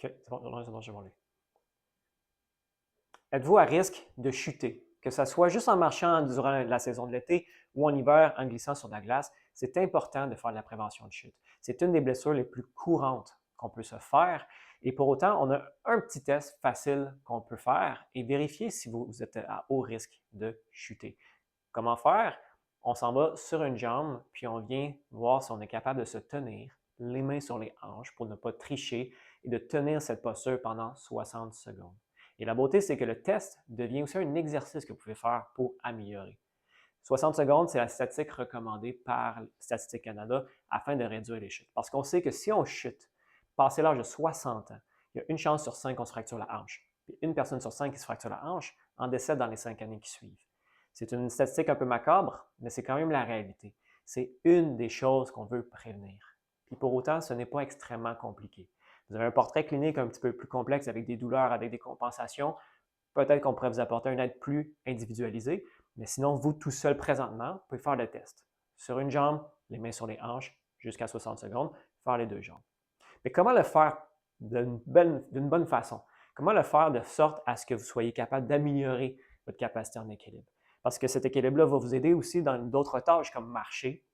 OK, c'est bon, je vais aller. Êtes-vous à risque de chuter? Que ce soit juste en marchant durant la saison de l'été ou en hiver en glissant sur de la glace, c'est important de faire de la prévention de chute. C'est une des blessures les plus courantes qu'on peut se faire et pour autant, on a un petit test facile qu'on peut faire et vérifier si vous êtes à haut risque de chuter. Comment faire? On s'en va sur une jambe, puis on vient voir si on est capable de se tenir les mains sur les hanches pour ne pas tricher et de tenir cette posture pendant 60 secondes. Et la beauté, c'est que le test devient aussi un exercice que vous pouvez faire pour améliorer. 60 secondes, c'est la statistique recommandée par Statistique Canada afin de réduire les chutes. Parce qu'on sait que si on chute, passé l'âge de 60 ans, il y a une chance sur 5 qu'on se fracture la hanche. Puis une personne sur 5 qui se fracture la hanche en décède dans les 5 années qui suivent. C'est une statistique un peu macabre, mais c'est quand même la réalité. C'est une des choses qu'on veut prévenir. Puis pour autant, ce n'est pas extrêmement compliqué. Vous avez un portrait clinique un petit peu plus complexe avec des douleurs, avec des compensations. Peut-être qu'on pourrait vous apporter une aide plus individualisée, mais sinon, vous tout seul présentement, vous pouvez faire le test. Sur une jambe, les mains sur les hanches, jusqu'à 60 secondes, faire les deux jambes. Mais comment le faire d'une bonne façon? Comment le faire de sorte à ce que vous soyez capable d'améliorer votre capacité en équilibre? Parce que cet équilibre-là va vous aider aussi dans d'autres tâches comme marcher,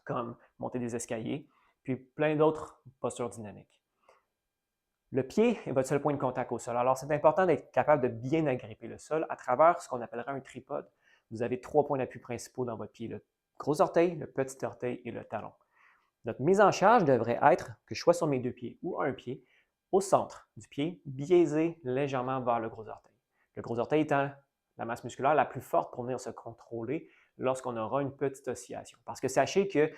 comme monter des escaliers, puis plein d'autres postures dynamiques. Le pied est votre seul point de contact au sol. Alors, c'est important d'être capable de bien agripper le sol à travers ce qu'on appellera un tripode. Vous avez 3 points d'appui principaux dans votre pied, le gros orteil, le petit orteil et le talon. Notre mise en charge devrait être que je sois sur mes 2 pieds ou un pied au centre du pied, biaisé légèrement vers le gros orteil. Le gros orteil étant la masse musculaire la plus forte pour venir se contrôler lorsqu'on aura une petite oscillation. Parce que sachez que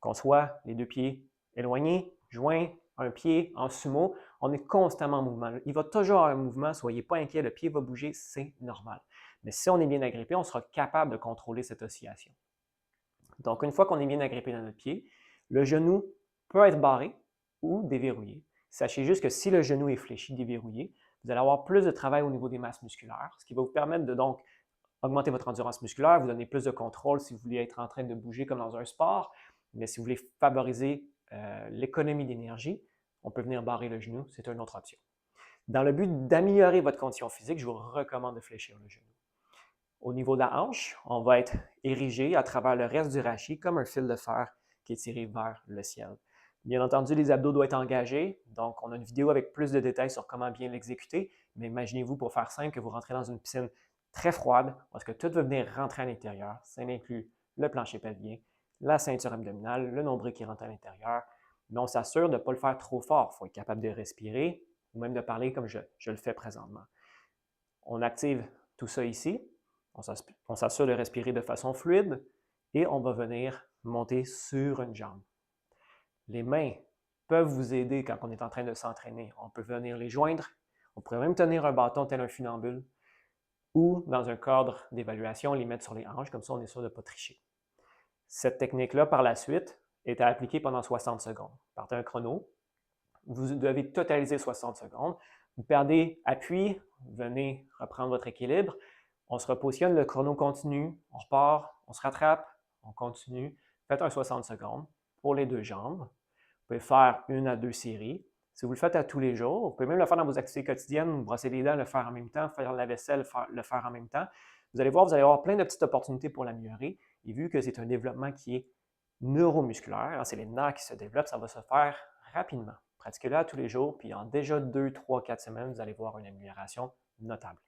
qu'on soit les 2 pieds éloignés, joints, un pied en sumo, on est constamment en mouvement. Il va toujours avoir un mouvement, soyez pas inquiets, le pied va bouger, c'est normal. Mais si on est bien agrippé, on sera capable de contrôler cette oscillation. Donc, une fois qu'on est bien agrippé dans notre pied, le genou peut être barré ou déverrouillé. Sachez juste que si le genou est fléchi, déverrouillé, vous allez avoir plus de travail au niveau des masses musculaires, ce qui va vous permettre de donc augmenter votre endurance musculaire, vous donner plus de contrôle si vous voulez être en train de bouger comme dans un sport, mais si vous voulez favoriser l'économie d'énergie, on peut venir barrer le genou, c'est une autre option. Dans le but d'améliorer votre condition physique, je vous recommande de fléchir le genou. Au niveau de la hanche, on va être érigé à travers le reste du rachis comme un fil de fer qui est tiré vers le ciel. Bien entendu, les abdos doivent être engagés, donc on a une vidéo avec plus de détails sur comment bien l'exécuter, mais imaginez-vous, pour faire simple, que vous rentrez dans une piscine très froide, parce que tout va venir rentrer à l'intérieur. Ça inclut le plancher pelvien, la ceinture abdominale, le nombril qui rentre à l'intérieur, mais on s'assure de ne pas le faire trop fort. Il faut être capable de respirer ou même de parler comme je le fais présentement. On active tout ça ici, on s'assure de respirer de façon fluide et on va venir monter sur une jambe. Les mains peuvent vous aider quand on est en train de s'entraîner. On peut venir les joindre, on pourrait même tenir un bâton tel un funambule ou dans un cadre d'évaluation, les mettre sur les hanches, comme ça on est sûr de ne pas tricher. Cette technique-là, par la suite, est à appliquer pendant 60 secondes. Partez un chrono, vous devez totaliser 60 secondes. Vous perdez appui, venez reprendre votre équilibre. On se repositionne, le chrono continue, on repart, on se rattrape, on continue. Faites un 60 secondes pour les deux jambes. Vous pouvez faire 1 à 2 séries. Si vous le faites à tous les jours, vous pouvez même le faire dans vos activités quotidiennes, vous brosser les dents, le faire en même temps, faire la vaisselle, le faire en même temps. Vous allez voir, vous allez avoir plein de petites opportunités pour l'améliorer. Et vu que c'est un développement qui est neuromusculaire, c'est les nerfs qui se développent, ça va se faire rapidement. Pratiquez-le tous les jours, puis en déjà 2, 3, 4 semaines, vous allez voir une amélioration notable.